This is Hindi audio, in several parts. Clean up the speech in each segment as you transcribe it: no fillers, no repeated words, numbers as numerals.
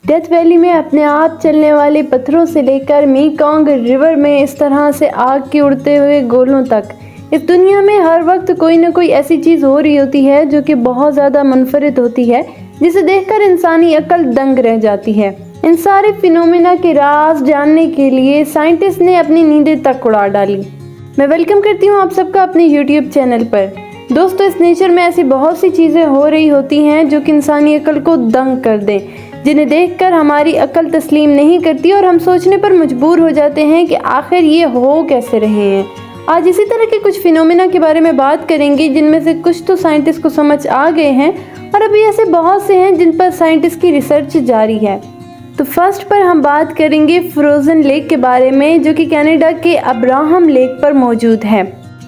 डेथ वैली में अपने आप चलने वाले पत्थरों से लेकर मेकॉन्ग रिवर में इस तरह से आग के उड़ते हुए गोलों तक, इस दुनिया में हर वक्त कोई ना कोई ऐसी चीज़ हो रही होती है जो कि बहुत ज़्यादा मुनफरिद होती है, जिसे देखकर इंसानी अक्ल दंग रह जाती है। इन सारे फिनोमेना के राज जानने के लिए साइंटिस्ट ने अपनी नींदें तक उड़ा डाली। मैं वेलकम करती हूँ आप सबका अपने यूट्यूब चैनल पर। दोस्तों, इस नेचर में ऐसी बहुत सी चीज़ें हो रही होती हैं जो कि इंसानी अक्ल को दंग कर दें, जिन्हें देखकर हमारी अक्ल तस्लीम नहीं करती और हम सोचने पर मजबूर हो जाते हैं कि आखिर ये हो कैसे रहे हैं। आज इसी तरह के कुछ फिनोमेना के बारे में बात करेंगे, जिनमें से कुछ तो साइंटिस्ट को समझ आ गए हैं और अभी ऐसे बहुत से हैं जिन पर साइंटिस्ट की रिसर्च जारी है। तो फर्स्ट पर हम बात करेंगे फ्रोज़न लेक के बारे में, जो कि कनाडा के अब्राहम लेक पर मौजूद है।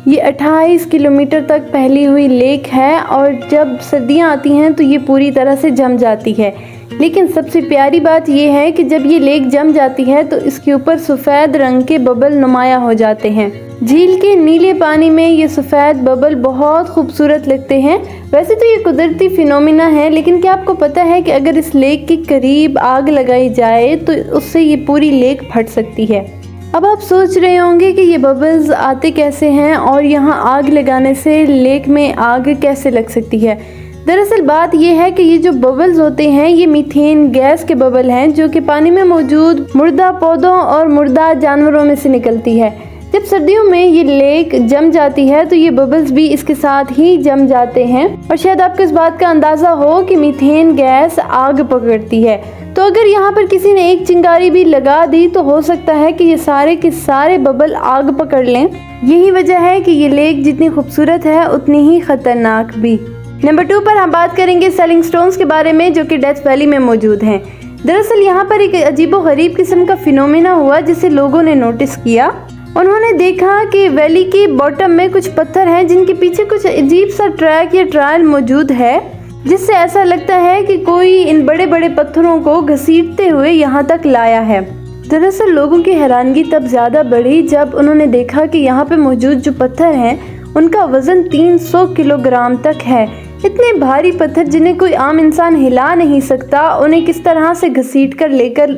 ये 28 किलोमीटर तक फैली हुई लेक है और जब सर्दियाँ आती हैं तो ये पूरी तरह से जम जाती है। लेकिन सबसे प्यारी बात यह है कि जब ये लेक जम जाती है तो इसके ऊपर सफ़ेद रंग के बबल नुमाया हो जाते हैं। झील के नीले पानी में ये सफ़ेद बबल बहुत खूबसूरत लगते हैं। वैसे तो ये कुदरती फिनोमिना है, लेकिन क्या आपको पता है कि अगर इस लेक के करीब आग लगाई जाए तो उससे ये पूरी लेक फट सकती है। अब आप सोच रहे होंगे कि ये बबल्स आते कैसे हैं और यहाँ आग लगाने से लेक में आग कैसे लग सकती है। दरअसल बात यह है कि ये जो बबल्स होते हैं ये मीथेन गैस के बबल हैं, जो कि पानी में मौजूद मुर्दा पौधों और मुर्दा जानवरों में से निकलती है। जब सर्दियों में ये लेक जम जाती है तो ये बबल्स भी इसके साथ ही जम जाते हैं और शायद आपको इस बात का अंदाज़ा हो कि मीथेन गैस आग पकड़ती है। तो अगर यहाँ पर किसी ने एक चिंगारी भी लगा दी तो हो सकता है कि ये सारे के सारे बबल आग पकड़ लें। यही वजह है कि ये लेक जितनी खूबसूरत है उतनी ही ख़तरनाक भी। नंबर 2 पर हम बात करेंगे सेलिंग स्टोन्स के बारे में, जो कि डेथ वैली में मौजूद हैं। दरअसल यहाँ पर एक अजीबोगरीब किस्म का फिनोमेना हुआ जिसे लोगों ने नोटिस किया। उन्होंने देखा कि वैली की बॉटम में कुछ पत्थर हैं जिनके पीछे कुछ अजीब सा ट्रैक या ट्रायल मौजूद है, जिससे ऐसा लगता है कि कोई इन बड़े बड़े पत्थरों को घसीटते हुए यहाँ तक लाया है। दरअसल लोगों की हैरानगी तब ज़्यादा बढ़ी जब उन्होंने देखा कि यहाँ पे मौजूद जो पत्थर हैं उनका वज़न 300 किलोग्राम तक है। इतने भारी पत्थर जिन्हें कोई आम इंसान हिला नहीं सकता, उन्हें किस तरह से घसीट कर लेकर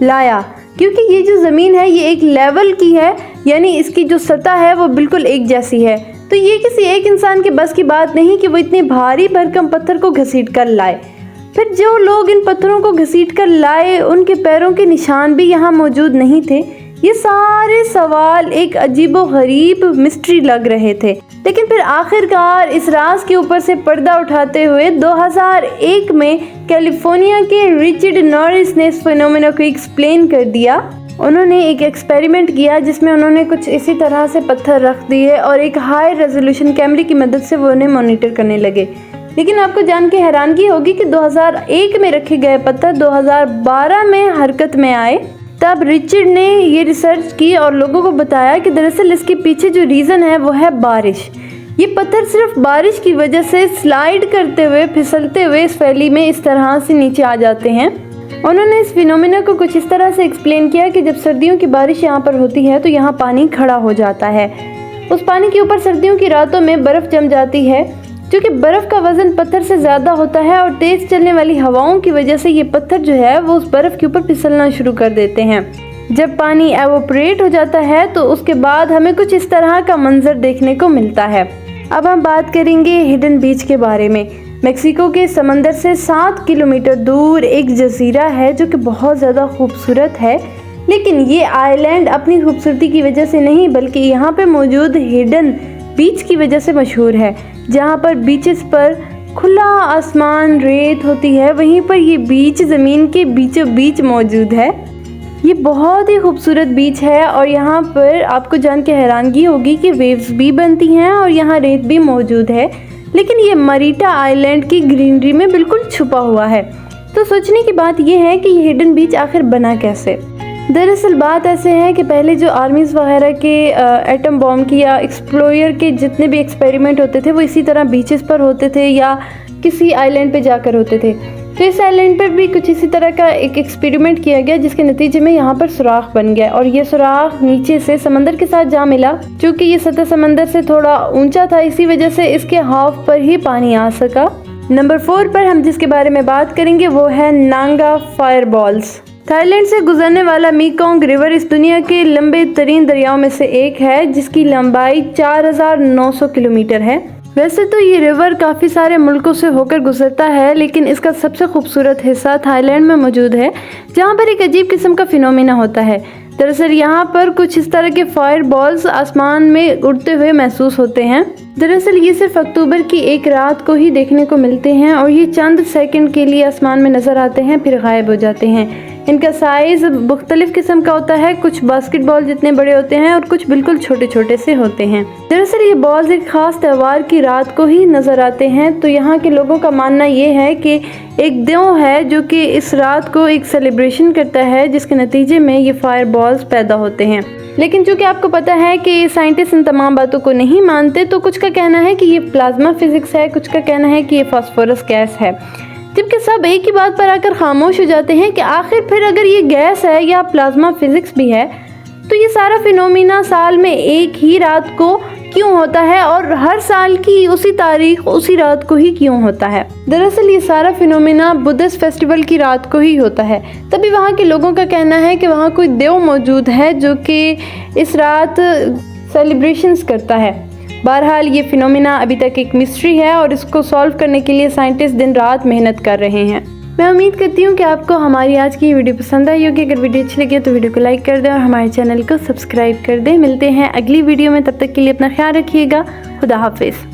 लाया, क्योंकि ये जो ज़मीन है ये एक लेवल की है, यानी इसकी जो सतह है वो बिल्कुल एक जैसी है। तो ये किसी एक इंसान के बस की बात नहीं कि वो इतने भारी भरकम पत्थर को घसीट कर लाए। फिर जो लोग इन पत्थरों को घसीट कर लाए उनके पैरों के निशान भी यहाँ मौजूद नहीं थे। ये सारे सवाल एक अजीबोगरीब मिस्ट्री लग रहे थे, लेकिन फिर आखिरकार इस राज के ऊपर से पर्दा उठाते हुए 2001 में कैलिफोर्निया के रिचर्ड नॉरिस ने इस फिनोमेना को एक्सप्लेन कर दिया। उन्होंने एक एक्सपेरिमेंट किया जिसमें उन्होंने कुछ इसी तरह से पत्थर रख दिए और एक हाई रेजोल्यूशन कैमरे की मदद से वो उन्हें मॉनिटर करने लगे। लेकिन आपको जान के हैरानगी होगी कि 2001 में रखे गए पत्थर 2012 में हरकत में आए। तब रिचर्ड ने ये रिसर्च की और लोगों को बताया कि दरअसल इसके पीछे जो रीज़न है वो है बारिश। ये पत्थर सिर्फ बारिश की वजह से स्लाइड करते हुए फिसलते हुए इस वैली में इस तरह से नीचे आ जाते हैं। उन्होंने इस फिनोमेना को कुछ इस तरह से एक्सप्लेन किया कि जब सर्दियों की बारिश यहाँ पर होती है तो यहाँ पानी खड़ा हो जाता है। उस पानी के ऊपर सर्दियों की रातों में बर्फ़ जम जाती है, क्योंकि बर्फ़ का वज़न पत्थर से ज़्यादा होता है और तेज़ चलने वाली हवाओं की वजह से ये पत्थर जो है वो उस बर्फ़ के ऊपर फिसलना शुरू कर देते हैं। जब पानी एवोपरेट हो जाता है तो उसके बाद हमें कुछ इस तरह का मंजर देखने को मिलता है। अब हम बात करेंगे हिडन बीच के बारे में। मेक्सिको के समंदर से 7 किलोमीटर दूर एक जजीरा है जो कि बहुत ज़्यादा खूबसूरत है, लेकिन ये आइलैंड अपनी खूबसूरती की वजह से नहीं बल्कि यहाँ पे मौजूद हिडन बीच की वजह से मशहूर है। जहाँ पर बीचेस पर खुला आसमान रेत होती है, वहीं पर ये बीच ज़मीन के बीचों बीच मौजूद है। ये बहुत ही खूबसूरत बीच है और यहाँ पर आपको जान के हैरानगी होगी कि वेव्स भी बनती हैं और यहाँ रेत भी मौजूद है, लेकिन ये मरीटा आइलैंड की ग्रीनरी में बिल्कुल छुपा हुआ है। तो सोचने की बात यह है कि ये हिडन बीच आखिर बना कैसे। दरअसल बात ऐसे है कि पहले जो आर्मीज़ वगैरह के एटम बॉम्ब की या एक्सप्लोयर के जितने भी एक्सपेरिमेंट होते थे वो इसी तरह बीचेस पर होते थे या किसी आइलैंड पे जाकर होते थे। तो इस आइलैंड पर भी कुछ इसी तरह का एक एक्सपेरिमेंट किया गया, जिसके नतीजे में यहाँ पर सुराख बन गया और ये सुराख नीचे से समंदर के साथ जा मिला। चूँकि ये सतह समंदर से थोड़ा ऊंचा था, इसी वजह से इसके हाफ पर ही पानी आ सका नंबर 4 पर हम जिसके बारे में बात करेंगे वो है नांगा फायरबॉल्स। थाईलैंड से गुजरने वाला मेकोंग रिवर इस दुनिया के लंबे तरीन दरियाओं में से एक है, जिसकी लंबाई 4900 किलोमीटर है। वैसे तो ये रिवर काफ़ी सारे मुल्कों से होकर गुजरता है, लेकिन इसका सबसे खूबसूरत हिस्सा थाईलैंड में मौजूद है, जहाँ पर एक अजीब किस्म का फिनोमेना होता है। दरअसल यहाँ पर कुछ इस तरह के फायर बॉल्स आसमान में उड़ते हुए महसूस होते हैं। दरअसल ये सिर्फ अक्टूबर की एक रात को ही देखने को मिलते हैं और ये चंद सेकंड के लिए आसमान में नजर आते हैं, फिर गायब हो जाते हैं। इनका साइज मुख्तलिफ किस्म का होता है, कुछ बास्केटबॉल जितने बड़े होते हैं और कुछ बिल्कुल छोटे छोटे से होते हैं। दरअसल ये बॉल्स एक खास त्यौहार की रात को ही नजर आते हैं, तो यहाँ के लोगों का मानना ये है कि एक देव है जो कि इस रात को एक सेलिब्रेशन करता है, जिसके नतीजे में ये फायर बॉल्स पैदा होते हैं। लेकिन चूंकि आपको पता है कि साइंटिस्ट इन तमाम बातों को नहीं मानते, तो कुछ का कहना है कि ये प्लाज्मा फिजिक्स है, कुछ का कहना है कि ये फास्फोरस गैस है, जबकि सब एक ही बात पर आकर खामोश हो जाते हैं कि आखिर फिर अगर ये गैस है या प्लाज्मा फिजिक्स भी है, तो ये सारा फिनोमिना साल में एक ही रात को क्यों होता है और हर साल की उसी तारीख उसी रात को ही क्यों होता है। दरअसल ये सारा फिनोमिना बुद्धिस्ट फेस्टिवल की रात को ही होता है। तभी वहाँ के लोगों का कहना है कि वहाँ कोई देव मौजूद है जो कि इस रात सेलिब्रेशंस करता है। बहरहाल ये फिनोमिना अभी तक एक मिस्ट्री है और इसको सॉल्व करने के लिए साइंटिस्ट दिन रात मेहनत कर रहे हैं। मैं उम्मीद करती हूँ कि आपको हमारी आज की वीडियो पसंद आई होगी। अगर वीडियो अच्छी लगी तो वीडियो को लाइक कर दें और हमारे चैनल को सब्सक्राइब कर दें। मिलते हैं अगली वीडियो में, तब तक के लिए अपना ख्याल रखिएगा। खुदा हाफिज़।